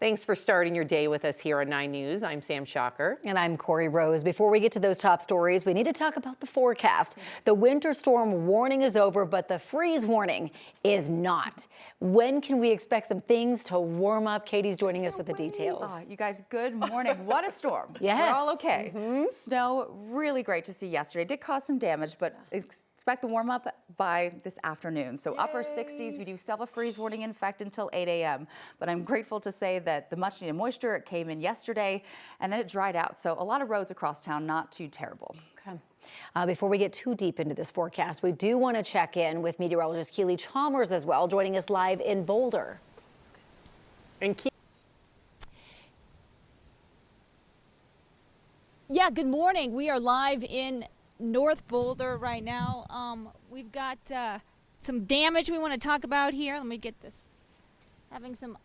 Thanks for starting your day with us here on 9 News. I'm Sam Shocker. And I'm Corey Rose. Before we get to those top stories, we need to talk about the forecast. The winter storm warning is over, but the freeze warning is not. When can we expect some things to warm up? Katie's joining us with the details. Oh, you guys, good morning. What a storm. Yes. We're all okay. Snow, really great to see yesterday. Did cause some damage, but expect the warm up by this afternoon. So upper 60s. We do still have a freeze warning in effect until 8 a.m. But I'm grateful to say that the much needed moisture, it came in yesterday and then it dried out. So a lot of roads across town, not too terrible. Okay. Before we get too deep into this forecast, we do want to check in with meteorologist Keely Chalmers as well, joining us live in Boulder. And Yeah, good morning. We are live in North Boulder right now. We've got some damage we want to talk about here. Let me get this. Having some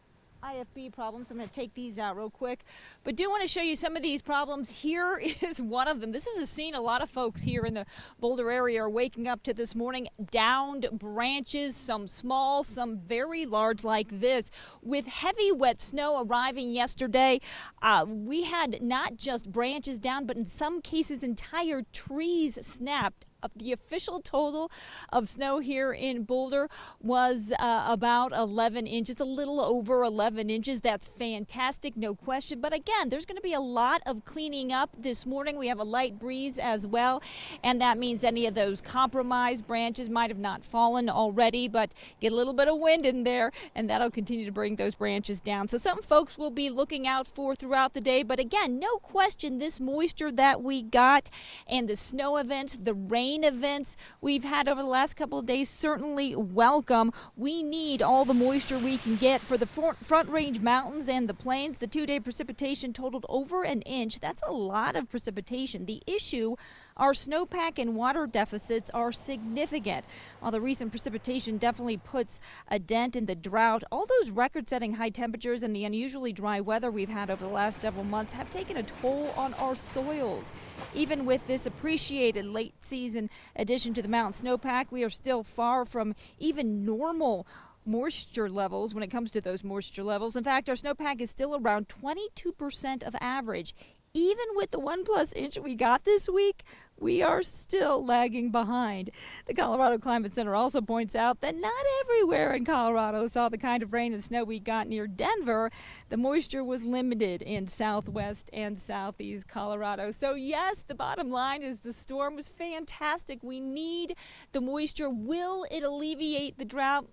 IFB problems. I'm going to take these out real quick, but do want to show you some of these problems. Here is one of them. This is a scene a lot of folks here in the Boulder area are waking up to this morning. Downed branches, some small, some very large like this. With heavy wet snow arriving yesterday, we had not just branches down, but in some cases entire trees snapped. The official total of snow here in Boulder was about 11 inches, a little over 11 inches. That's fantastic, no question. But again, there's going to be a lot of cleaning up this morning. We have a light breeze as well, and that means any of those compromised branches might have not fallen already, but get a little bit of wind in there, and that'll continue to bring those branches down. So some folks will be looking out for throughout the day. But again, no question, this moisture that we got and the snow events, the rain events we've had over the last couple of days certainly welcome. We need all the moisture we can get for the Front Range Mountains and the plains. The 2-day precipitation totaled over an inch. That's a lot of precipitation. The issue, our snowpack and water deficits are significant. While the recent precipitation definitely puts a dent in the drought, all those record-setting high temperatures and the unusually dry weather we've had over the last several months have taken a toll on our soils. Even with this appreciated late season addition to the mountain snowpack, we are still far from even normal moisture levels when it comes to those moisture levels. In fact, our snowpack is still around 22% of average. Even with the 1+ inch we got this week, we are still lagging behind. The Colorado Climate Center also points out that not everywhere in Colorado saw the kind of rain and snow we got near Denver. The moisture was limited in southwest and southeast Colorado. So yes, the bottom line is the storm was fantastic. We need the moisture. Will it alleviate the drought?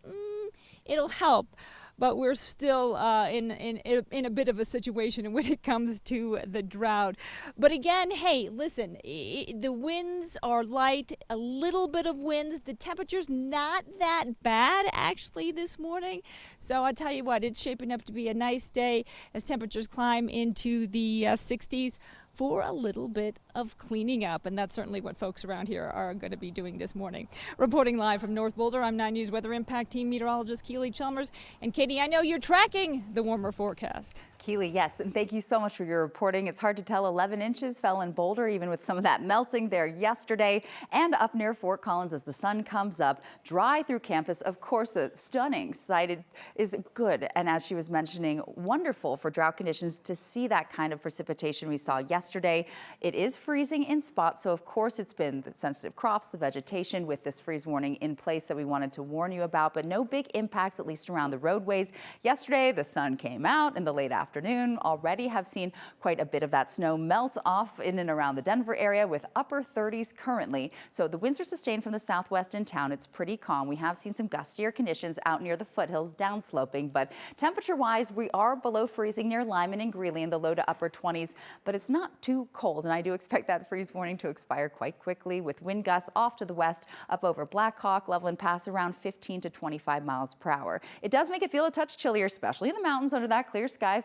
It'll help. But we're still in a bit of a situation when it comes to the drought. But again, hey, listen, the winds are light, a little bit of wind. The temperature's not that bad, actually, this morning. So I'll tell you what, it's shaping up to be a nice day as temperatures climb into the 60s. For a little bit of cleaning up, and that's certainly what folks around here are going to be doing this morning. Reporting live from North Boulder, I'm 9 News Weather Impact Team meteorologist Keely Chalmers. And Katie, I know you're tracking the warmer forecast. Keely, yes, and thank you so much for your reporting. It's hard to tell. 11 inches fell in Boulder, even with some of that melting there yesterday. And up near Fort Collins as the sun comes up, dry through campus. Of course, a stunning sight is good. And as she was mentioning, wonderful for drought conditions to see that kind of precipitation we saw yesterday. It is freezing in spots, so of course it's been the sensitive crops, the vegetation with this freeze warning in place that we wanted to warn you about, but no big impacts, at least around the roadways. Yesterday, the sun came out in the late afternoon. Already have seen quite a bit of that snow melt off in and around the Denver area with upper 30s currently. So the winds are sustained from the southwest in town. It's pretty calm. We have seen some gustier conditions out near the foothills downsloping, but temperature-wise, we are below freezing near Lyman and Greeley in the low to upper 20s, but it's not too cold, and I do expect that freeze warning to expire quite quickly with wind gusts off to the west up over Black Hawk, Loveland Pass around 15 to 25 miles per hour. It does make it feel a touch chillier, especially in the mountains under that clear sky.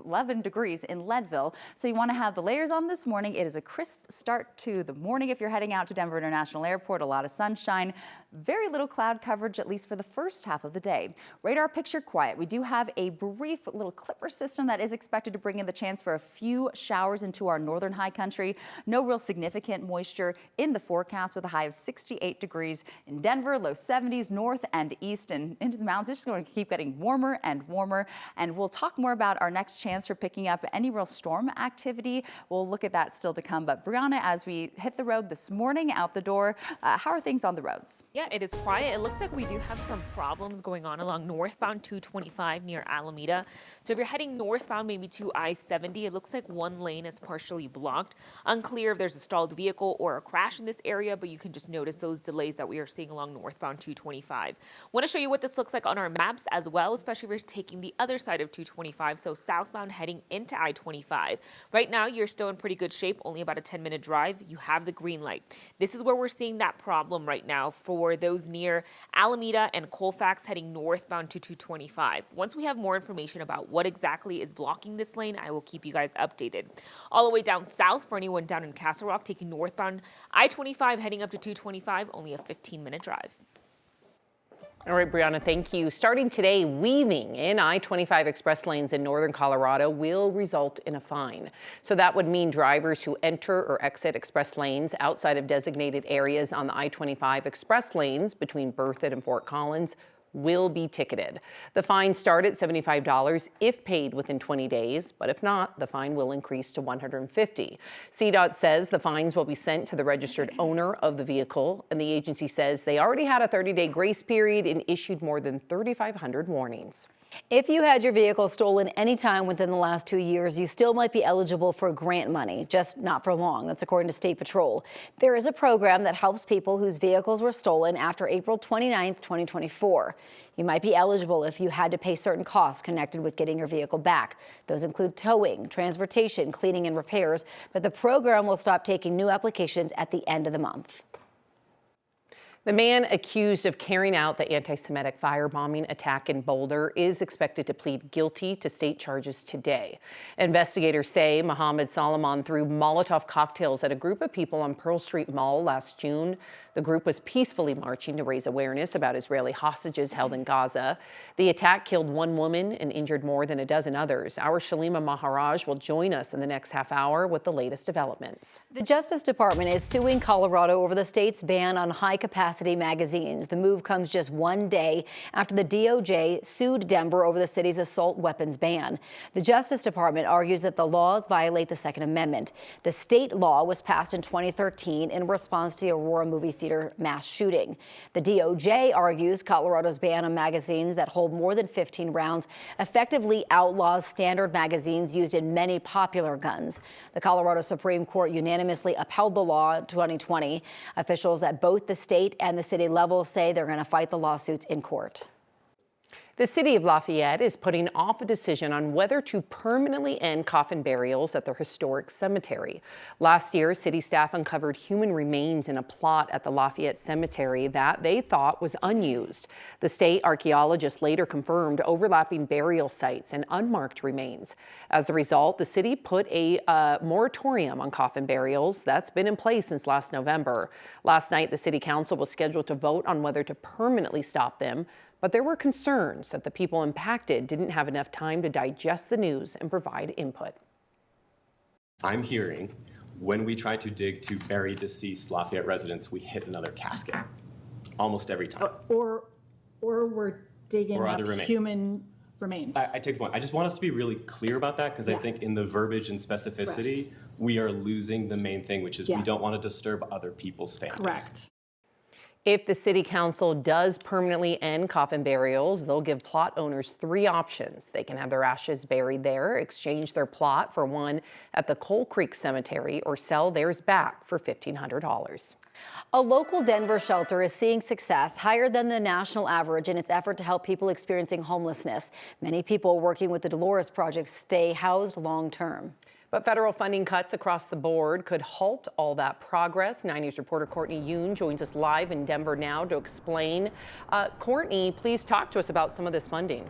11 degrees in Leadville. So you want to have the layers on this morning. It is a crisp start to the morning if you're heading out to Denver International Airport. A lot of sunshine, very little cloud coverage, at least for the first half of the day. Radar picture quiet. We do have a brief little clipper system that is expected to bring in the chance for a few showers into our northern high country. No real significant moisture in the forecast, with a high of 68 degrees in Denver, low 70s north and east and into the mountains. It's just going to keep getting warmer and warmer. And we'll talk more about our next chance for picking up any real storm activity. We'll look at that still to come. But Brianna, as we hit the road this morning out the door, how are things on the roads? Yeah, it is quiet. It looks like we do have some problems going on along northbound 225 near Alameda. So if you're heading northbound maybe to I-70, it looks like one lane is partially blocked. Unclear if there's a stalled vehicle or a crash in this area, but you can just notice those delays that we are seeing along northbound 225. Want to show you what this looks like on our maps as well, especially if you're taking the other side of 225, so southbound heading into I-25. Right now, you're still in pretty good shape, only about a 10-minute drive. You have the green light. This is where we're seeing that problem right now for those near Alameda and Colfax heading northbound to 225. Once we have more information about what exactly is blocking this lane, I will keep you guys updated. All the way down south for anyone down in Castle Rock taking northbound I-25 heading up to 225, only a 15-minute drive. All right, Brianna, thank you. Starting today, weaving in I-25 express lanes in northern Colorado will result in a fine. So that would mean drivers who enter or exit express lanes outside of designated areas on the I-25 express lanes between Berthoud and Fort Collins will be ticketed. The fine starts at $75 if paid within 20 days, but if not, the fine will increase to $150. CDOT says the fines will be sent to the registered owner of the vehicle, and the agency says they already had a 30-day grace period and issued more than 3,500 warnings. If you had your vehicle stolen anytime within the last 2 years, you still might be eligible for grant money, just not for long. That's according to State Patrol. There is a program that helps people whose vehicles were stolen after April 29th, 2024. You might be eligible if you had to pay certain costs connected with getting your vehicle back. Those include towing, transportation, cleaning, and repairs, but the program will stop taking new applications at the end of the month. The man accused of carrying out the anti-Semitic firebombing attack in Boulder is expected to plead guilty to state charges today. Investigators say Mohammed Solomon threw Molotov cocktails at a group of people on Pearl Street Mall last June. The group was peacefully marching to raise awareness about Israeli hostages held in Gaza. The attack killed one woman and injured more than a dozen others. Our Shalima Maharaj will join us in the next half hour with the latest developments. The Justice Department is suing Colorado over the state's ban on high-capacity magazines. The move comes just one day after the DOJ sued Denver over the city's assault weapons ban. The Justice Department argues that the laws violate the Second Amendment. The state law was passed in 2013 in response to the Aurora movie theater mass shooting. The DOJ argues Colorado's ban on magazines that hold more than 15 rounds effectively outlaws standard magazines used in many popular guns. The Colorado Supreme Court unanimously upheld the law in 2020. Officials at both the state and the city level say they're going to fight the lawsuits in court. The city of Lafayette is putting off a decision on whether to permanently end coffin burials at their historic cemetery. Last year, city staff uncovered human remains in a plot at the Lafayette Cemetery that they thought was unused. The state archaeologists later confirmed overlapping burial sites and unmarked remains. As a result, the city put a moratorium on coffin burials that's been in place since last November. Last night, the city council was scheduled to vote on whether to permanently stop them, but there were concerns that the people impacted didn't have enough time to digest the news and provide input. I'm hearing when we try to dig to bury deceased Lafayette residents, we hit another casket almost every time. Or we're digging Or up other remains. human remains. I take the point. I just want us to be really clear about that because I think in the verbiage and specificity, Correct. we are losing the main thing, which is Yeah. we don't want to disturb other people's families. Correct. If the city council does permanently end coffin burials, they'll give plot owners 3 options. They can have their ashes buried there, exchange their plot for one at the Coal Creek Cemetery, or sell theirs back for $1,500. A local Denver shelter is seeing success higher than the national average in its effort to help people experiencing homelessness. Many people working with the Dolores Project stay housed long term. But federal funding cuts across the board could halt all that progress. 9 News reporter Courtney Yoon joins us live in Denver now to explain. Courtney, please talk to us about some of this funding.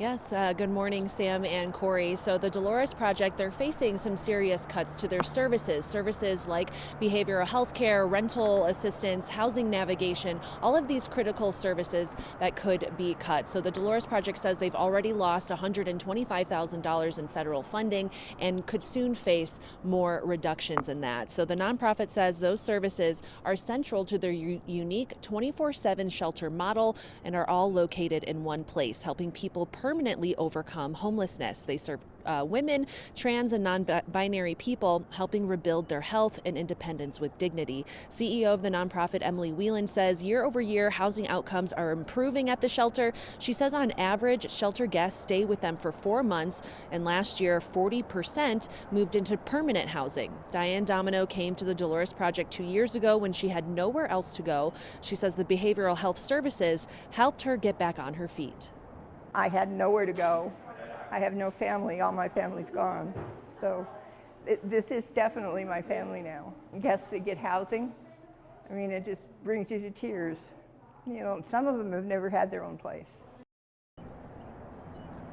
Yes, good morning, Sam and Corey. So the Dolores Project, they're facing some serious cuts to their services like behavioral health care, rental assistance, housing navigation, all of these critical services that could be cut. So the Dolores Project says they've already lost $125,000 in federal funding and could soon face more reductions in that. So the nonprofit says those services are central to their unique 24/7 shelter model and are all located in one place, helping people permanently overcome homelessness. They serve women, trans and non-binary people, helping rebuild their health and independence with dignity. CEO of the nonprofit, Emily Whelan, says year over year, housing outcomes are improving at the shelter. She says on average, shelter guests stay with them for 4 months, and last year, 40% moved into permanent housing. Diane Domino came to the Dolores Project 2 years ago when she had nowhere else to go. She says the behavioral health services helped her get back on her feet. I had nowhere to go. I have no family. All my family's gone. So this is definitely my family now. Guests that get housing, I mean, it just brings you to tears. You know, some of them have never had their own place.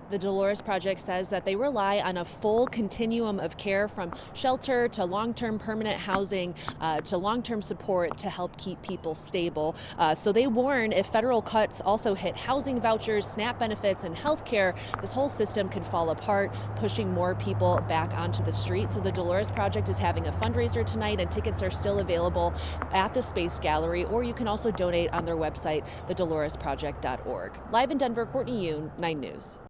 The Dolores Project says that they rely on a full continuum of care from shelter to long-term permanent housing to long-term support to help keep people stable. So they warn if federal cuts also hit housing vouchers, SNAP benefits, and health care, this whole system could fall apart, pushing more people back onto the street. So the Dolores Project is having a fundraiser tonight, and tickets are still available at the Space Gallery, or you can also donate on their website, thedoloresproject.org. Live in Denver, Courtney Yoon, 9 News.